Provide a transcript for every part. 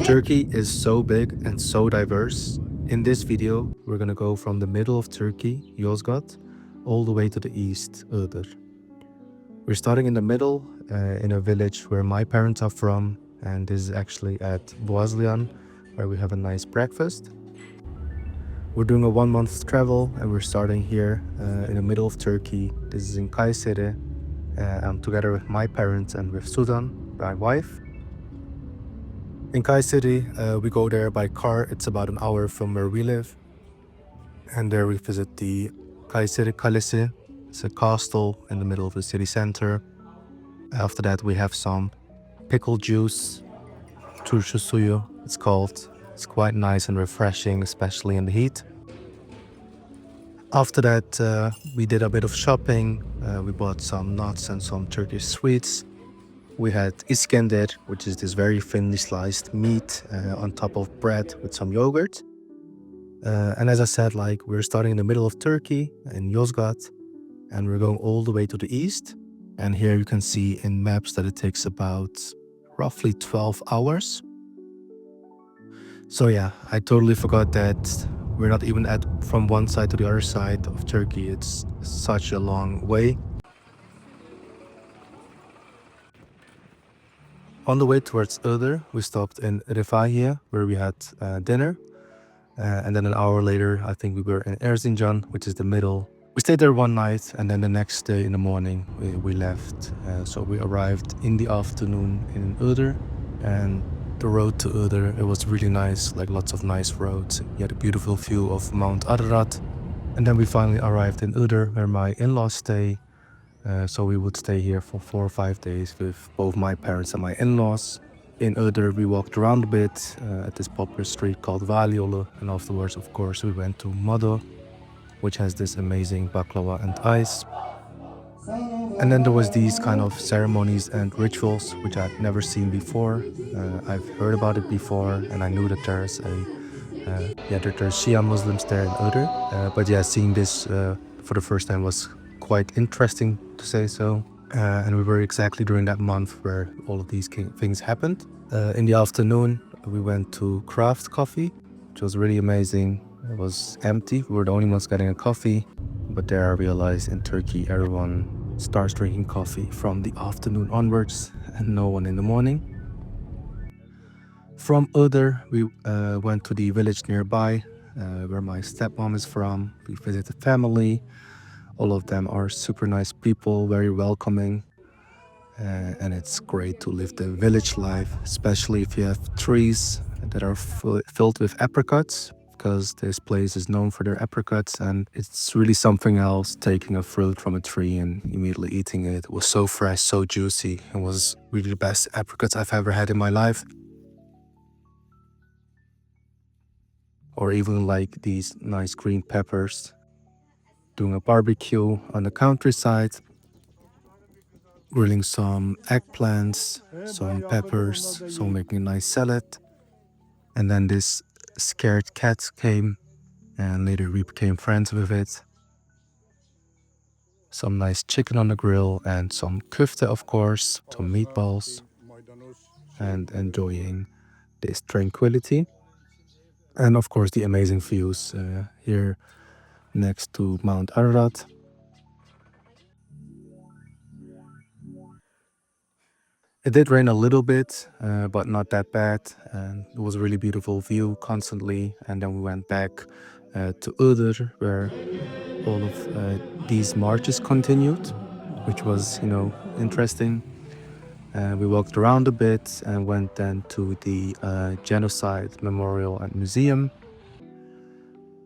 Turkey is so big and so diverse. In this video, we're gonna go from the middle of Turkey, Yozgat, all the way to the east, ığdır. We're starting in the middle, in a village where my parents are from, and this is actually at boğazlıyan, where we have a nice breakfast. We're doing a 1 month travel, and we're starting here in the middle of Turkey. This is in Kayseri. I'm together with my parents and with Sudan, my wife. In Kayseri, we go there by car. It's about an hour from where we live. And there we visit the Kayseri kalesi. It's a castle in the middle of the city center. After that, we have some pickle juice, turşu suyu, it's called. It's quite nice and refreshing, especially in the heat. After that, we did a bit of shopping. We bought some nuts and some Turkish sweets. We had iskender, which is this very thinly sliced meat on top of bread with some yogurt. And as I said, like, we're starting in the middle of Turkey in Yozgat, and we're going all the way to the east. And here you can see in maps that it takes about roughly 12 hours. So yeah, I totally forgot that we're not even from one side to the other side of Turkey. It's such a long way. On the way towards ığdır, we stopped in refahiye, where we had dinner. And then an hour later, I think we were in Erzincan, which is the middle. We stayed there one night, and then the next day in the morning, we left. So we arrived in the afternoon in ığdır, and the road to ığdır, it was really nice, like lots of nice roads. You had a beautiful view of Mount Ararat. And then we finally arrived in ığdır, where my in-laws stay. So we would stay here for 4 or 5 days with both my parents and my in-laws. In ığdır, we walked around a bit at this popular street called yolu, and afterwards, of course, we went to mado, which has this amazing baklava and ice. And then there was these kind of ceremonies and rituals which I'd never seen before. I've heard about it before, and I knew that there's there's Shia Muslims there in ığdır. But yeah, seeing this for the first time was quite interesting, to say so. And we were exactly during that month where all of these things happened. In the afternoon, we went to craft coffee, which was really amazing. It was empty. We were the only ones getting a coffee. But there I realized in Turkey, everyone starts drinking coffee from the afternoon onwards and no one in the morning. From ığdır, we went to the village nearby, where my stepmom is from. We visited family. All of them are super nice people, very welcoming. And it's great to live the village life, especially if you have trees that are filled with apricots, because this place is known for their apricots, and it's really something else taking a fruit from a tree and immediately eating it. It was so fresh, so juicy. It was really the best apricots I've ever had in my life. Or even like these nice green peppers. Doing a barbecue on the countryside, grilling some eggplants, some peppers, so making a nice salad. And then this scared cat came, and later we became friends with it. Some nice chicken on the grill and some köfte, of course, some meatballs, and enjoying this tranquility. And of course the amazing views here next to Mount Ararat. It did rain a little bit, but not that bad, and it was a really beautiful view constantly. And then we went back to ığdır, where all of these marches continued, which was, interesting. We walked around a bit and went then to the Genocide Memorial and Museum.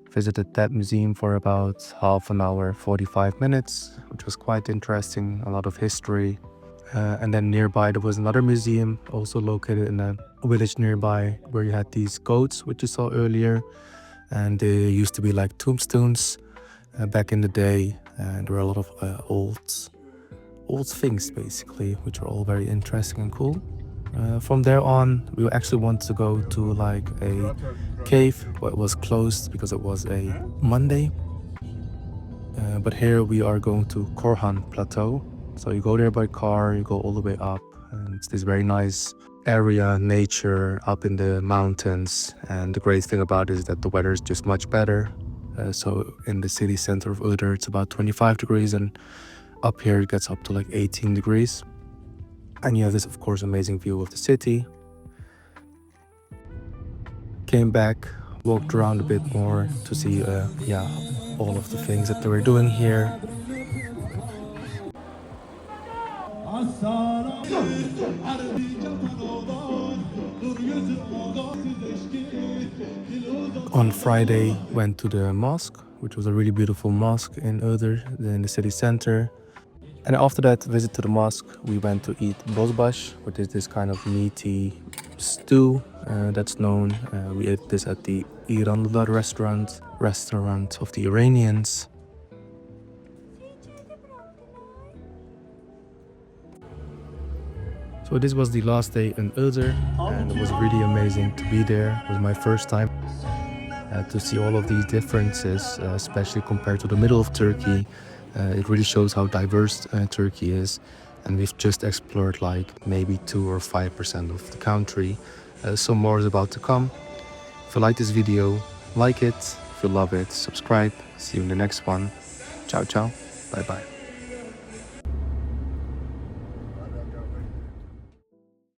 Visited that museum for about half an hour, 45 minutes, which was quite interesting, a lot of history. And then nearby there was another museum, also located in a village nearby, where you had these goats, which you saw earlier. And they used to be like tombstones back in the day. And there were a lot of old things, basically, which were all very interesting and cool. From there on, we actually wanted to go to like a cave, but it was closed because it was a Monday. But here we are going to Korhan Plateau, So you go there by car, you go all the way up, and it's this very nice area, nature, up in the mountains. And the great thing about it is that the weather is just much better. So in the city center of Iğdır, it's about 25 degrees, and up here it gets up to like 18 degrees. And you have this, of course, amazing view of the city. Came back, walked around a bit more to see, all of the things that they were doing here. On Friday, went to the mosque, which was a really beautiful mosque in Iğdır, in the city center. And after that visit to the mosque, we went to eat bozbaş, which is this kind of meaty stew that's known. We ate this at the İranlılar restaurant of the Iranians. So this was the last day in Iğdır, and it was really amazing to be there. It was my first time to see all of these differences, especially compared to the middle of Turkey. It really shows how diverse Turkey is, and we've just explored like maybe 2 or 5% of the country. So more is about to come. If you like this video, like it. If you love it, subscribe. See you in the next one. Ciao, ciao. Bye bye.